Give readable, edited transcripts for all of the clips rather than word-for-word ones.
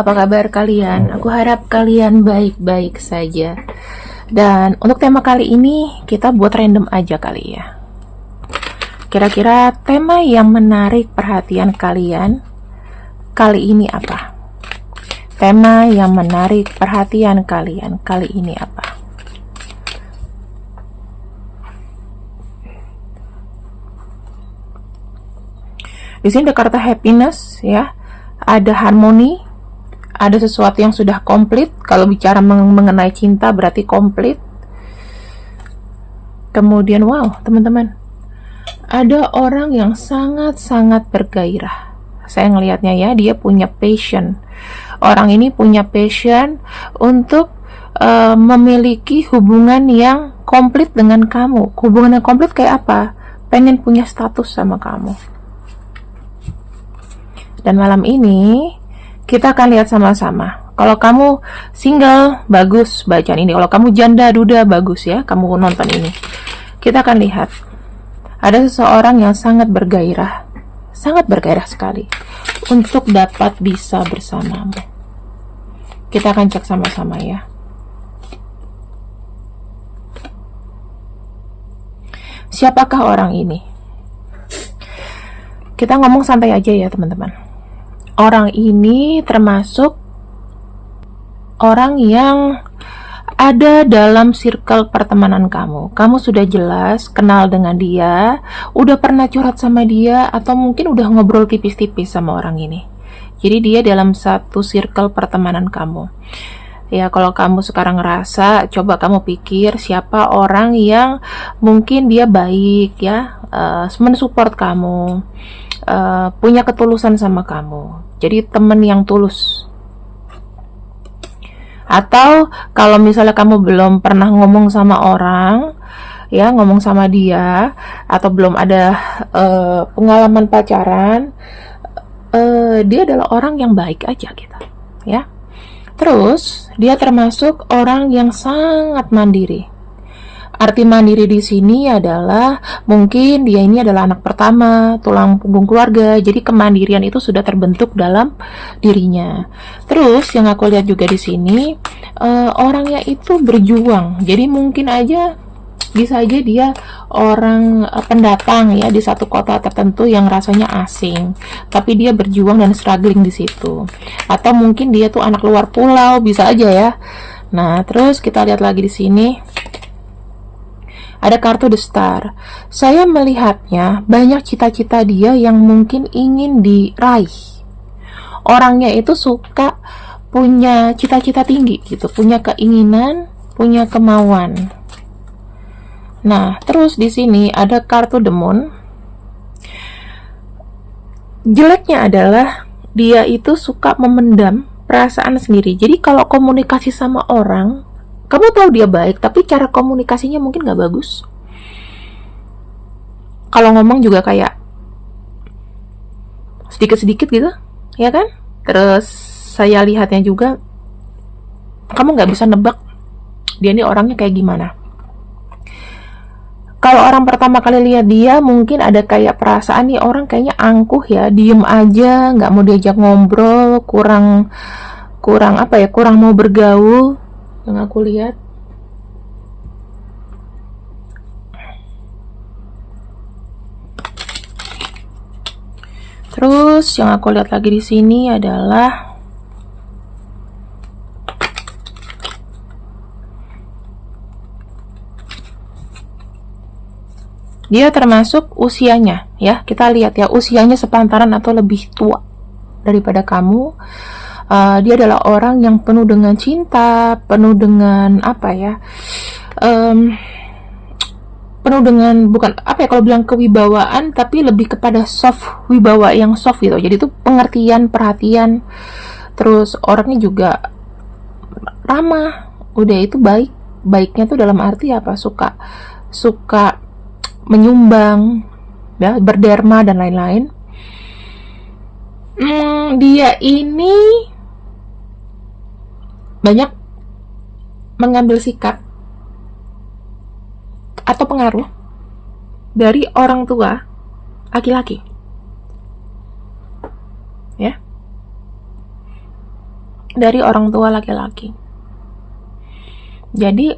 apa kabar kalian? Aku harap kalian baik-baik saja. Dan untuk tema kali ini kita buat random aja kali ya. Kira-kira tema yang menarik perhatian kalian kali ini apa? Tema yang menarik perhatian kalian kali ini apa? Di sini ada kata happiness ya. Ada harmoni, ada sesuatu yang sudah komplit. Kalau bicara mengenai cinta berarti komplit. Kemudian wow teman-teman, ada orang yang sangat-sangat bergairah. Saya ngelihatnya ya, dia punya passion. Orang ini punya passion untuk memiliki hubungan yang komplit dengan kamu. Hubungan yang komplit kayak apa? Pengen punya status sama kamu. Dan malam ini kita akan lihat sama-sama. Kalau kamu single, bagus bacaan ini. Kalau kamu janda duda, bagus ya kamu nonton ini. Kita akan lihat ada seseorang yang sangat bergairah sekali untuk dapat bisa bersamamu. Kita akan cek sama-sama ya. Siapakah orang ini? Kita ngomong santai aja ya teman-teman. Orang ini termasuk orang yang ada dalam circle pertemanan kamu. Kamu sudah jelas kenal dengan dia, udah pernah curhat sama dia, atau mungkin udah ngobrol tipis-tipis sama orang ini. Jadi dia dalam satu circle pertemanan kamu. Ya, kalau kamu sekarang ngerasa, coba kamu pikir siapa orang yang mungkin dia baik ya, mensupport kamu, punya ketulusan sama kamu. Jadi temen yang tulus. Atau kalau misalnya kamu belum pernah ngomong sama orang, ya ngomong sama dia, atau belum ada pengalaman pacaran, dia adalah orang yang baik aja gitu, ya. Terus dia termasuk orang yang sangat mandiri. Arti mandiri di sini adalah mungkin dia ini adalah anak pertama, tulang punggung keluarga. Jadi kemandirian itu sudah terbentuk dalam dirinya. Terus yang aku lihat juga di sini orangnya itu berjuang. Jadi mungkin aja bisa aja dia orang pendatang ya di satu kota tertentu yang rasanya asing, tapi dia berjuang dan struggling di situ. Atau mungkin dia tuh anak luar pulau, bisa aja ya. Nah, terus kita lihat lagi di sini. Ada kartu The Star. Saya melihatnya banyak cita-cita dia yang mungkin ingin diraih. Orangnya itu suka punya cita-cita tinggi gitu, punya keinginan, punya kemauan. Nah, terus di sini ada kartu The Moon. Jeleknya adalah dia itu suka memendam perasaan sendiri. Jadi kalau komunikasi sama orang, kamu tahu dia baik, tapi cara komunikasinya mungkin gak bagus. Kalau ngomong juga kayak sedikit-sedikit gitu, ya kan? Terus saya lihatnya juga, kamu gak bisa nebak dia ini orangnya kayak gimana. Kalau orang pertama kali lihat dia, mungkin ada kayak perasaan nih orang kayaknya angkuh ya, diem aja, gak mau diajak ngobrol, kurang apa ya, kurang mau bergaul. Yang aku lihat. Terus yang aku lihat lagi di sini adalah dia termasuk usianya ya. Kita lihat ya, usianya sepantaran atau lebih tua daripada kamu. Dia adalah orang yang penuh dengan cinta, penuh dengan apa ya, penuh dengan bukan apa ya kalau bilang kewibawaan, tapi lebih kepada soft, wibawa yang soft gitu. Jadi itu pengertian, perhatian. Terus orangnya juga ramah. Udah itu baiknya tuh dalam arti apa? Suka menyumbang, ya, berderma dan lain-lain. Dia ini banyak mengambil sikap atau pengaruh dari orang tua laki-laki, ya. dari orang tua laki-laki. Jadi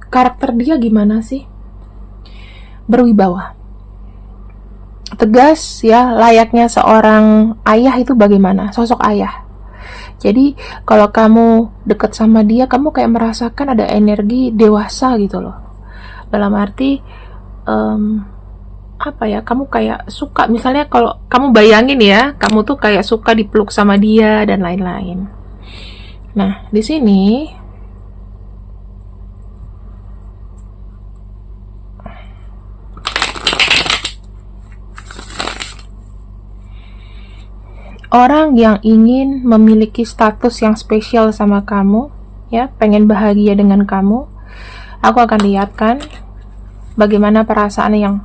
karakter dia gimana sih? Berwibawa, tegas ya, layaknya seorang ayah. Itu bagaimana sosok ayah. Jadi kalau kamu deket sama dia, kamu kayak merasakan ada energi dewasa gitu loh. Dalam arti apa ya, kamu kayak suka, misalnya kalau kamu bayangin ya, kamu tuh kayak suka dipeluk sama dia dan lain-lain. Nah, di sini orang yang ingin memiliki status yang spesial sama kamu, ya, pengen bahagia dengan kamu, aku akan lihatkan bagaimana perasaan yang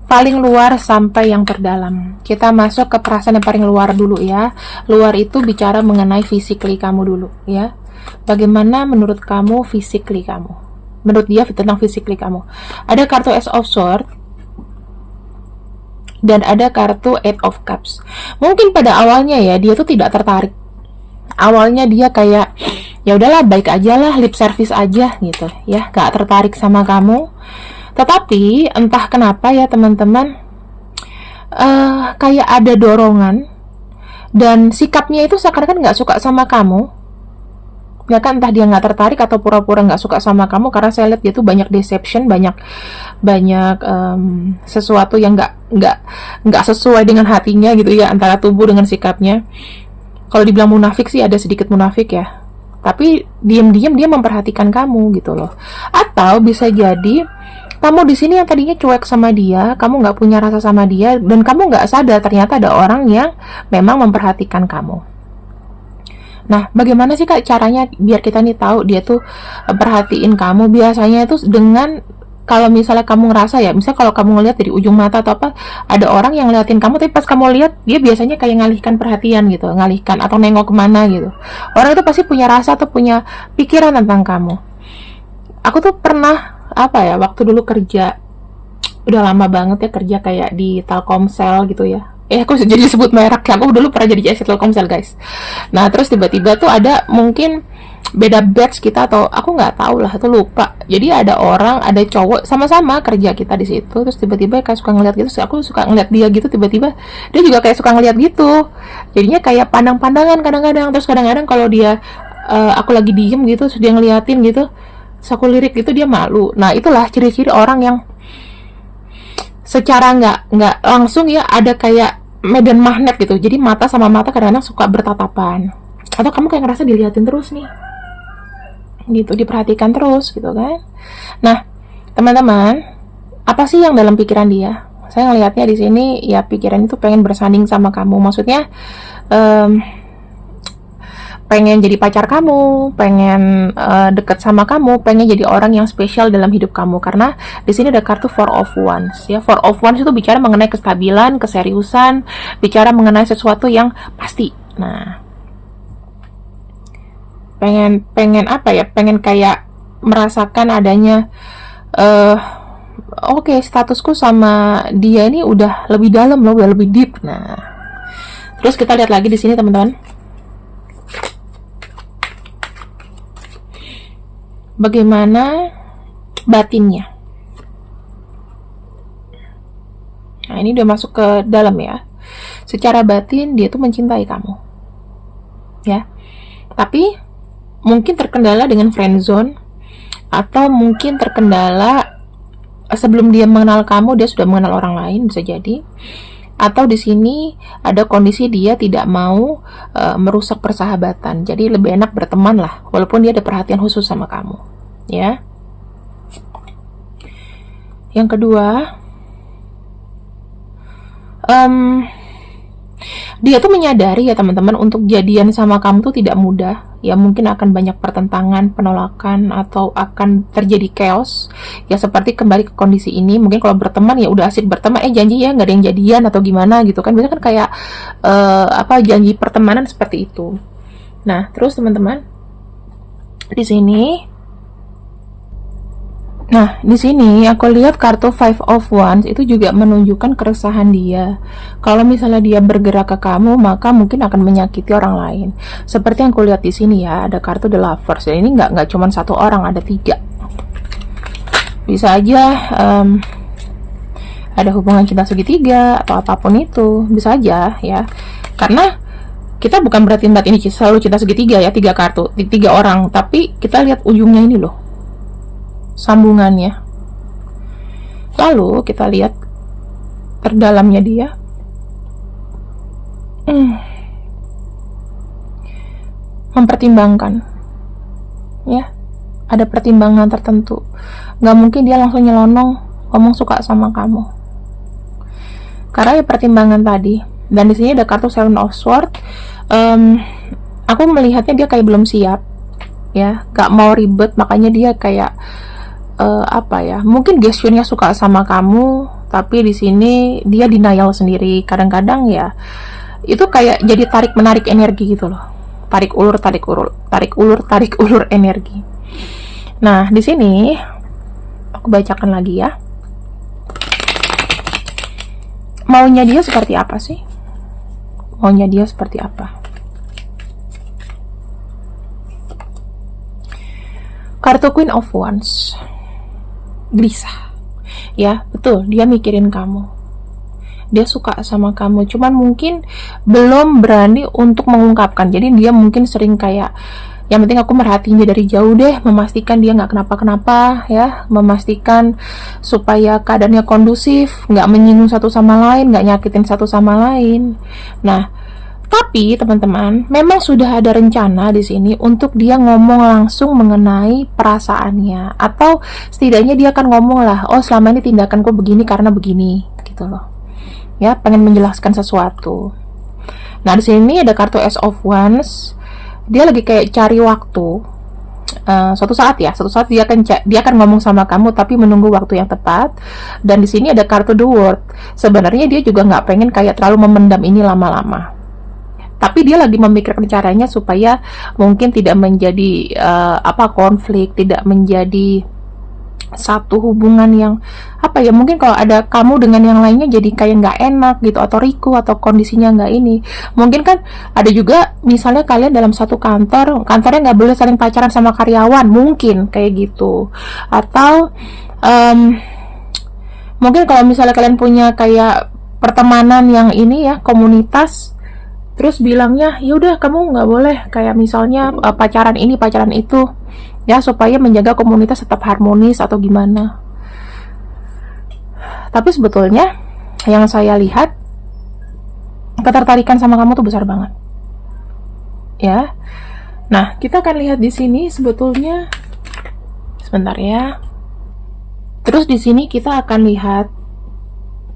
paling luar sampai yang terdalam. Kita masuk ke perasaan yang paling luar dulu ya. Luar itu bicara mengenai physically kamu dulu ya. Bagaimana menurut kamu physically kamu? Menurut dia tentang physically kamu. Ada kartu Ace of Swords dan ada kartu Eight of Cups. Mungkin pada awalnya ya dia tuh tidak tertarik. Awalnya dia kayak ya udahlah, baik aja lah, lip service aja gitu ya, gak tertarik sama kamu. Tetapi entah kenapa ya teman-teman, kayak ada dorongan dan sikapnya itu seakan-akan nggak suka sama kamu. Ya kan, entah dia nggak tertarik atau pura-pura nggak suka sama kamu, karena saya lihat dia tuh banyak deception, banyak sesuatu yang nggak sesuai dengan hatinya gitu ya, antara tubuh dengan sikapnya. Kalau dibilang munafik sih ada sedikit munafik ya, tapi diam-diam dia memperhatikan kamu gitu loh. Atau bisa jadi kamu di sini yang tadinya cuek sama dia, kamu nggak punya rasa sama dia, dan kamu nggak sadar ternyata ada orang yang memang memperhatikan kamu. Nah, bagaimana sih Kak caranya biar kita nih tahu dia tuh perhatiin kamu? Biasanya itu dengan, kalau misalnya kamu ngerasa ya, misalnya kalau kamu ngeliat dari ujung mata atau apa, ada orang yang ngeliatin kamu, tapi pas kamu lihat dia biasanya kayak ngalihkan perhatian gitu, ngalihkan atau nengok kemana gitu. Orang itu pasti punya rasa atau punya pikiran tentang kamu. Aku tuh pernah waktu dulu kerja, udah lama banget ya kerja kayak di Telkomsel gitu ya. Aku jadi sebut merek ya, aku dulu pernah jadi JS Telkomsel guys. Nah terus tiba-tiba tuh ada mungkin beda batch kita, atau aku nggak tahu lah, tuh lupa. Jadi ada cowok sama-sama kerja kita di situ, terus tiba-tiba kayak suka ngeliat gitu, aku suka ngeliat dia gitu, tiba-tiba dia juga kayak suka ngeliat gitu. Jadinya kayak pandang-pandangan kadang-kadang, terus kadang-kadang kalau dia aku lagi diem gitu, terus dia ngeliatin gitu, aku lirik gitu, dia malu. Nah itulah ciri-ciri orang yang secara nggak langsung ya ada kayak medan magnet gitu. Jadi mata sama mata kadang-kadang suka bertatapan, atau kamu kayak ngerasa dilihatin terus nih gitu, diperhatikan terus gitu kan. Nah teman-teman, apa sih yang dalam pikiran dia? Saya ngelihatnya di sini ya, pikiran itu pengen bersanding sama kamu. Maksudnya pengen jadi pacar kamu, pengen deket sama kamu, pengen jadi orang yang spesial dalam hidup kamu. Karena di sini ada kartu Four of Wands ya. Four of Wands itu bicara mengenai kestabilan, keseriusan, bicara mengenai sesuatu yang pasti. Nah, pengen apa ya? Pengen kayak merasakan adanya oke, statusku sama dia ini udah lebih dalam loh, udah lebih deep. Nah, terus kita lihat lagi di sini teman-teman. Bagaimana batinnya? Nah, ini udah masuk ke dalam ya. Secara batin dia tuh mencintai kamu. Ya. Tapi mungkin terkendala dengan friendzone, atau mungkin terkendala sebelum dia mengenal kamu dia sudah mengenal orang lain, bisa jadi. Atau di sini ada kondisi dia tidak mau merusak persahabatan, jadi lebih enak berteman lah, walaupun dia ada perhatian khusus sama kamu ya. Yang kedua, dia tuh menyadari ya teman-teman, untuk jadian sama kamu tuh tidak mudah ya. Mungkin akan banyak pertentangan, penolakan, atau akan terjadi chaos ya. Seperti kembali ke kondisi ini, mungkin kalau berteman ya udah asik berteman, janji ya nggak ada yang jadian atau gimana gitu kan. Biasanya kan kayak janji pertemanan seperti itu. Nah terus teman-teman di sini, Nah, di sini aku lihat kartu Five of Wands itu juga menunjukkan keresahan dia. Kalau misalnya dia bergerak ke kamu, maka mungkin akan menyakiti orang lain. Seperti yang aku lihat di sini ya, ada kartu The Lovers. Dan ini nggak cuma satu orang, ada 3. Bisa aja ada hubungan cinta segitiga atau apapun itu, bisa aja ya. Karena kita bukan berarti mbak ini selalu cinta segitiga ya, 3 kartu, 3 orang, tapi kita lihat ujungnya ini loh, sambungannya. Lalu kita lihat terdalamnya dia. Mempertimbangkan ya, ada pertimbangan tertentu. Nggak mungkin dia langsung nyelonong ngomong suka sama kamu, karena ya pertimbangan tadi. Dan di sini ada kartu Seven of Swords. Aku melihatnya dia kayak belum siap ya, gak mau ribet, makanya dia kayak apa ya, mungkin gesturnya suka sama kamu, tapi di sini dia denial sendiri. Kadang-kadang ya itu kayak jadi tarik menarik energi gitu loh, tarik ulur energi. Nah, di sini aku bacakan lagi ya, maunya dia seperti apa sih, maunya dia seperti apa. Kartu Queen of Wands, gelisah ya, betul, dia mikirin kamu, dia suka sama kamu, cuman mungkin belum berani untuk mengungkapkan. Jadi dia mungkin sering kayak, yang penting aku merhatiin dia dari jauh deh, memastikan dia nggak kenapa-kenapa ya, memastikan supaya keadaannya kondusif, nggak menyinggung satu sama lain, nggak nyakitin satu sama lain. Nah, tapi teman-teman, memang sudah ada rencana di sini untuk dia ngomong langsung mengenai perasaannya, atau setidaknya dia akan ngomong lah, oh selama ini tindakanku begini karena begini, gitu loh. Ya, pengen menjelaskan sesuatu. Nah, di sini ada kartu Ace of Wands. Dia lagi kayak cari waktu. Suatu saat dia akan ngomong sama kamu, tapi menunggu waktu yang tepat. Dan di sini ada kartu The World. Sebenarnya dia juga nggak pengen kayak terlalu memendam ini lama-lama, tapi dia lagi memikirkan caranya supaya mungkin tidak menjadi konflik, tidak menjadi satu hubungan yang mungkin kalau ada kamu dengan yang lainnya jadi kayak nggak enak gitu, atau riku, atau kondisinya nggak ini. Mungkin kan ada juga misalnya kalian dalam satu kantornya nggak boleh saling pacaran sama karyawan, mungkin kayak gitu. Atau mungkin kalau misalnya kalian punya kayak pertemanan yang ini ya, komunitas, terus bilangnya ya udah kamu nggak boleh kayak misalnya pacaran ini pacaran itu ya, supaya menjaga komunitas tetap harmonis atau gimana. Tapi sebetulnya yang saya lihat, ketertarikan sama kamu tuh besar banget ya. Nah, kita akan lihat di sini sebetulnya, sebentar ya. Terus di sini kita akan lihat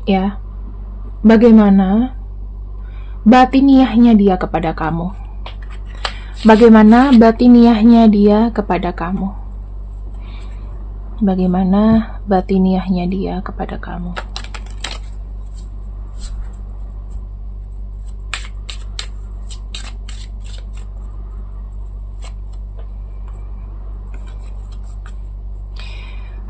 ya, bagaimana batiniahnya dia kepada kamu. Bagaimana batiniahnya dia kepada kamu. Bagaimana batiniahnya dia kepada kamu.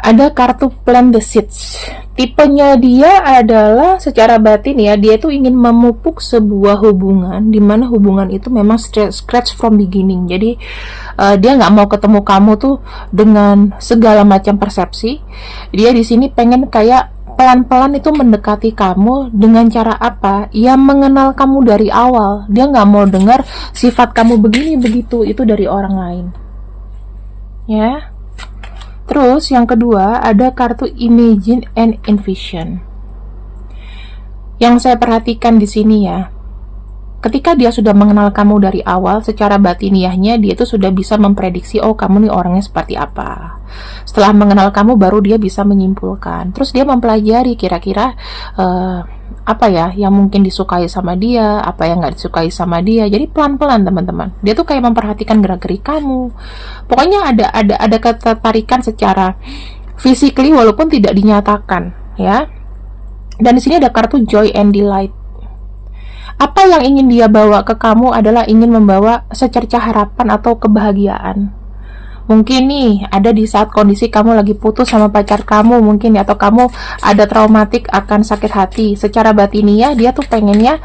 Ada kartu Plant the Seeds. Tipenya dia adalah secara batin ya, dia itu ingin memupuk sebuah hubungan, dimana hubungan itu memang scratch from beginning. Jadi dia nggak mau ketemu kamu tuh dengan segala macam persepsi. Dia di sini pengen kayak pelan-pelan itu mendekati kamu dengan cara apa? Ya mengenal kamu dari awal. Dia nggak mau dengar sifat kamu begini begitu itu dari orang lain. Ya. Terus yang kedua ada kartu Imagine and Envision. Yang saya perhatikan di sini ya, ketika dia sudah mengenal kamu dari awal, secara batiniahnya dia itu sudah bisa memprediksi, oh kamu nih orangnya seperti apa. Setelah mengenal kamu baru dia bisa menyimpulkan. Terus dia mempelajari kira-kira apa ya yang mungkin disukai sama dia, apa yang nggak disukai sama dia. Jadi pelan-pelan teman-teman, dia tuh kayak memperhatikan gerak-gerik kamu. Pokoknya ada ketertarikan secara physically walaupun tidak dinyatakan ya. Dan di sini ada kartu Joy and Delight. Apa yang ingin dia bawa ke kamu adalah ingin membawa secercah harapan atau kebahagiaan. Mungkin nih ada di saat kondisi kamu lagi putus sama pacar kamu mungkin ya, atau kamu ada traumatik akan sakit hati. Secara batiniah dia tuh pengennya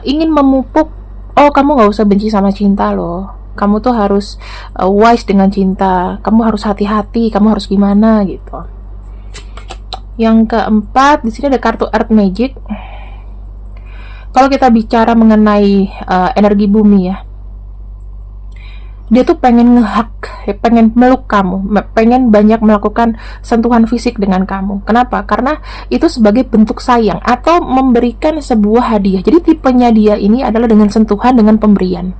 ingin memupuk, oh kamu nggak usah benci sama cinta loh, kamu tuh harus wise dengan cinta, kamu harus hati-hati, kamu harus gimana gitu. Yang keempat, di sini ada kartu Earth Magic. Kalau kita bicara mengenai energi bumi ya, dia tuh pengen ngehak, pengen meluk kamu, pengen banyak melakukan sentuhan fisik dengan kamu. Kenapa? Karena itu sebagai bentuk sayang atau memberikan sebuah hadiah. Jadi tipenya dia ini adalah dengan sentuhan, dengan pemberian.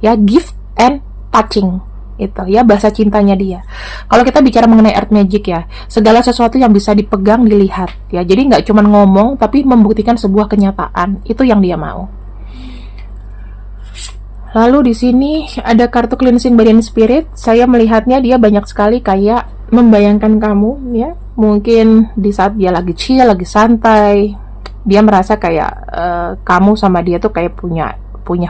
Ya, gift and touching. Itu ya bahasa cintanya dia. Kalau kita bicara mengenai Earth Magic ya, segala sesuatu yang bisa dipegang, dilihat ya. Jadi nggak cuma ngomong tapi membuktikan sebuah kenyataan. Itu yang dia mau. Lalu di sini ada kartu Cleansing Body and Spirit. Saya melihatnya dia banyak sekali kayak membayangkan kamu ya. Mungkin di saat dia lagi chill, lagi santai, dia merasa kayak kamu sama dia tuh kayak punya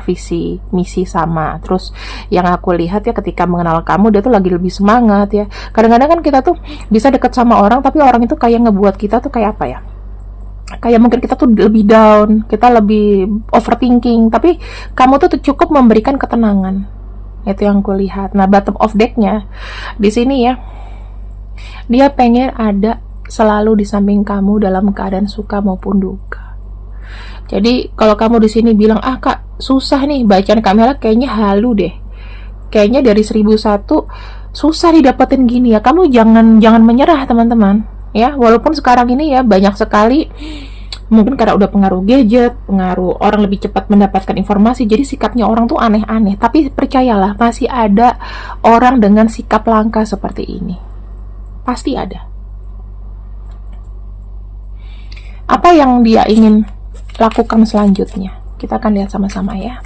visi misi sama. Terus yang aku lihat ya, ketika mengenal kamu dia tuh lagi lebih semangat ya. Kadang-kadang kan kita tuh bisa deket sama orang tapi orang itu kayak ngebuat kita tuh kayak apa ya, kayak mungkin kita tuh lebih down, kita lebih overthinking, tapi kamu tuh cukup memberikan ketenangan. Itu yang aku lihat. Nah, bottom of decknya di sini ya, dia pengen ada selalu di samping kamu dalam keadaan suka maupun duka. Jadi kalau kamu di sini bilang, ah kak susah nih, bacaan Kak Mela kayaknya halu deh, kayaknya dari 1001 susah didapetin gini ya, kamu jangan menyerah teman-teman ya. Walaupun sekarang ini ya banyak sekali, mungkin karena udah pengaruh gadget, pengaruh orang lebih cepat mendapatkan informasi, jadi sikapnya orang tuh aneh-aneh. Tapi percayalah, masih ada orang dengan sikap langka seperti ini, pasti ada. Apa yang dia ingin lakukan selanjutnya? Kita akan lihat sama-sama ya.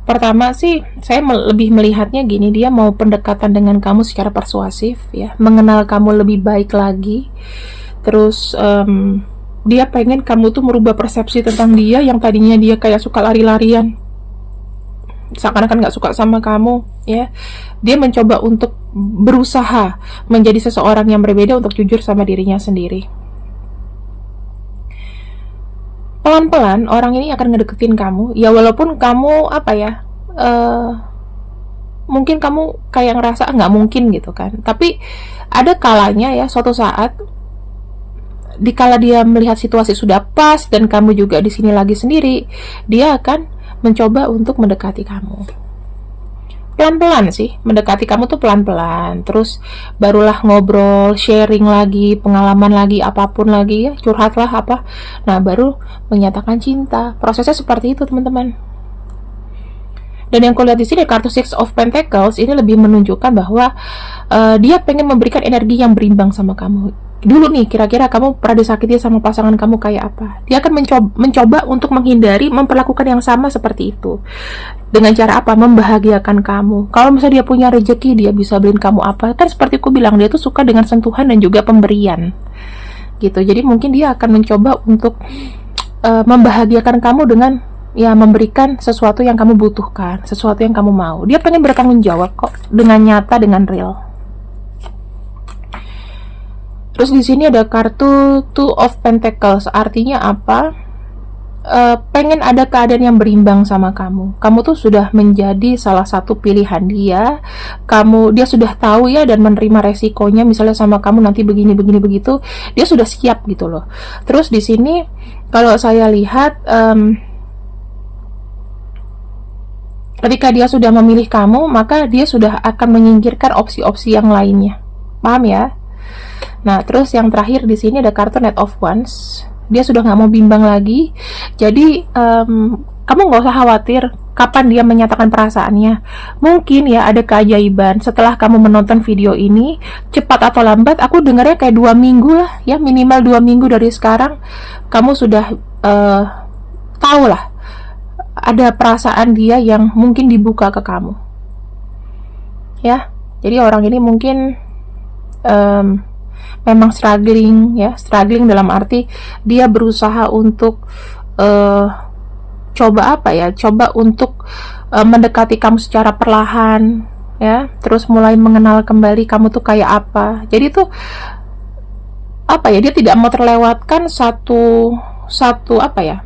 Pertama sih, saya lebih melihatnya gini, dia mau pendekatan dengan kamu secara persuasif ya, mengenal kamu lebih baik lagi. Terus dia pengen kamu tuh merubah persepsi tentang dia yang tadinya dia kayak suka lari-larian, seakan-akan gak suka sama kamu ya. Dia mencoba untuk berusaha menjadi seseorang yang berbeda untuk jujur sama dirinya sendiri. Pelan-pelan orang ini akan ngedeketin kamu ya, walaupun kamu apa ya, mungkin kamu kayak ngerasa nggak mungkin gitu kan. Tapi ada kalanya ya, suatu saat dikala dia melihat situasi sudah pas dan kamu juga di sini lagi sendiri, dia akan mencoba untuk mendekati kamu. Pelan-pelan sih, mendekati kamu tuh pelan-pelan. Terus barulah ngobrol, sharing lagi, pengalaman lagi, apapun lagi ya, curhatlah apa. Nah, baru menyatakan cinta. Prosesnya seperti itu, teman-teman. Dan yang kulihat di sini kartu Six of Pentacles ini lebih menunjukkan bahwa dia pengen memberikan energi yang berimbang sama kamu. Dulu nih, kira-kira kamu pernah disakiti sama pasangan kamu kayak apa? Dia akan mencoba untuk menghindari memperlakukan yang sama seperti itu. Dengan cara apa? Membahagiakan kamu. Kalau misalnya dia punya rezeki, dia bisa beliin kamu apa? Kan seperti aku bilang, dia tuh suka dengan sentuhan dan juga pemberian. Gitu. Jadi mungkin dia akan mencoba untuk membahagiakan kamu dengan ya memberikan sesuatu yang kamu butuhkan, sesuatu yang kamu mau. Dia pengen bertanggung jawab kok, dengan nyata, dengan real. Terus di sini ada kartu Two of Pentacles, artinya apa? Pengen ada keadaan yang berimbang sama kamu. Kamu tuh sudah menjadi salah satu pilihan dia. Dia sudah tahu ya dan menerima resikonya. Misalnya sama kamu nanti begini begitu, dia sudah siap gitu loh. Terus di sini kalau saya lihat, ketika dia sudah memilih kamu, maka dia sudah akan menyingkirkan opsi-opsi yang lainnya. Paham ya? Nah, terus yang terakhir di sini ada kartu Knight of Wands. Dia sudah nggak mau bimbang lagi. Jadi kamu nggak usah khawatir kapan dia menyatakan perasaannya. Mungkin ya ada keajaiban setelah kamu menonton video ini, cepat atau lambat. Aku dengarnya kayak 2 minggu lah, ya minimal 2 minggu dari sekarang. Kamu sudah tahu lah ada perasaan dia yang mungkin dibuka ke kamu. Ya, jadi orang ini mungkin memang struggling dalam arti dia berusaha untuk coba apa ya, coba untuk mendekati kamu secara perlahan, ya, terus mulai mengenal kembali kamu tuh kayak apa. Jadi tuh apa ya, dia tidak mau terlewatkan satu satu apa ya,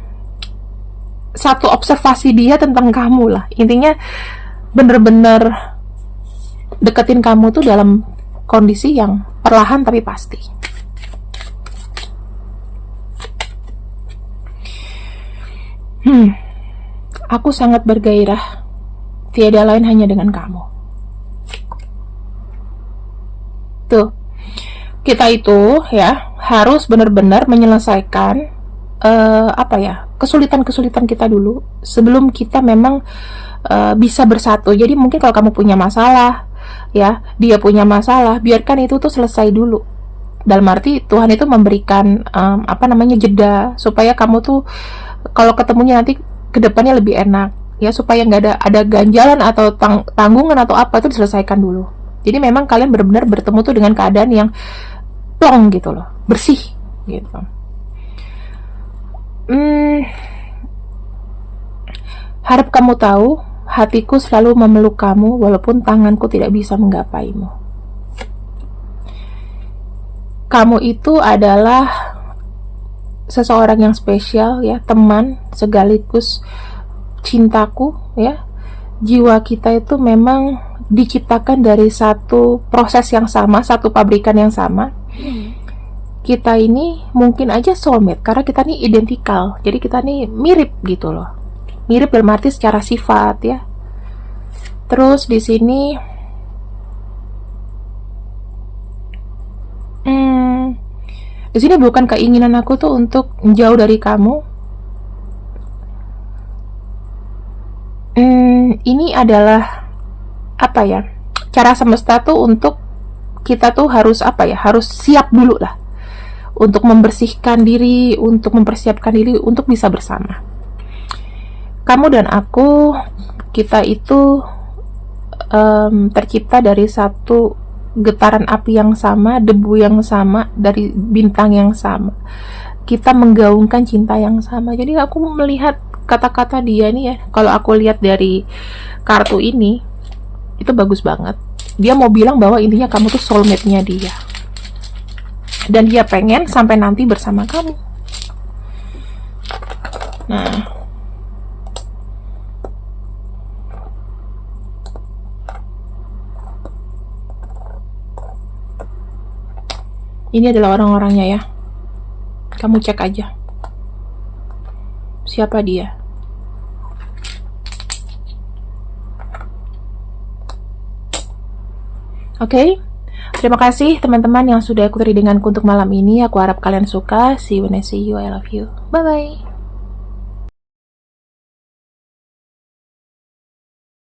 satu observasi dia tentang kamu lah. Intinya bener-bener deketin kamu tuh dalam kondisi yang perlahan tapi pasti. Aku sangat bergairah, tiada lain hanya dengan kamu. Tuh, kita itu ya harus benar-benar menyelesaikan apa ya, kesulitan-kesulitan kita dulu sebelum kita memang bisa bersatu. Jadi mungkin kalau kamu punya masalah, ya, dia punya masalah, biarkan itu tuh selesai dulu. Dalam arti Tuhan itu memberikan apa namanya, jeda supaya kamu tuh kalau ketemunya nanti kedepannya lebih enak, ya, supaya nggak ada ganjalan atau tanggungan atau apa, itu diselesaikan dulu. Jadi memang kalian benar-benar bertemu tuh dengan keadaan yang plong gitu loh, bersih gitu. Harap kamu tahu, hatiku selalu memeluk kamu walaupun tanganku tidak bisa menggapaimu. Kamu itu adalah seseorang yang spesial, ya, teman sekaligus cintaku, ya. Jiwa kita itu memang diciptakan dari satu proses yang sama, satu pabrikan yang sama. Kita ini mungkin aja soulmate karena kita nih identikal. Jadi kita nih mirip gitu loh. Mirip dalam arti secara sifat, ya. Terus di sini di sini bukan keinginan aku tuh untuk jauh dari kamu. Ini adalah apa ya, cara semesta tuh untuk kita tuh harus apa ya, harus siap dulu lah untuk membersihkan diri, untuk mempersiapkan diri untuk bisa bersama. Kamu dan aku, kita itu tercipta dari satu getaran api yang sama, debu yang sama, dari bintang yang sama. Kita menggaungkan cinta yang sama. Jadi aku melihat kata-kata dia nih, ya, kalau aku lihat dari kartu ini, itu bagus banget. Dia mau bilang bahwa intinya kamu tuh soulmate-nya dia, dan dia pengen sampai nanti bersama kamu. Nah, ini adalah orang-orangnya, ya. Kamu cek aja siapa dia. Oke, terima kasih teman-teman yang sudah ikuti denganku untuk malam ini. Aku harap kalian suka. See you when I see you. I love you. Bye bye.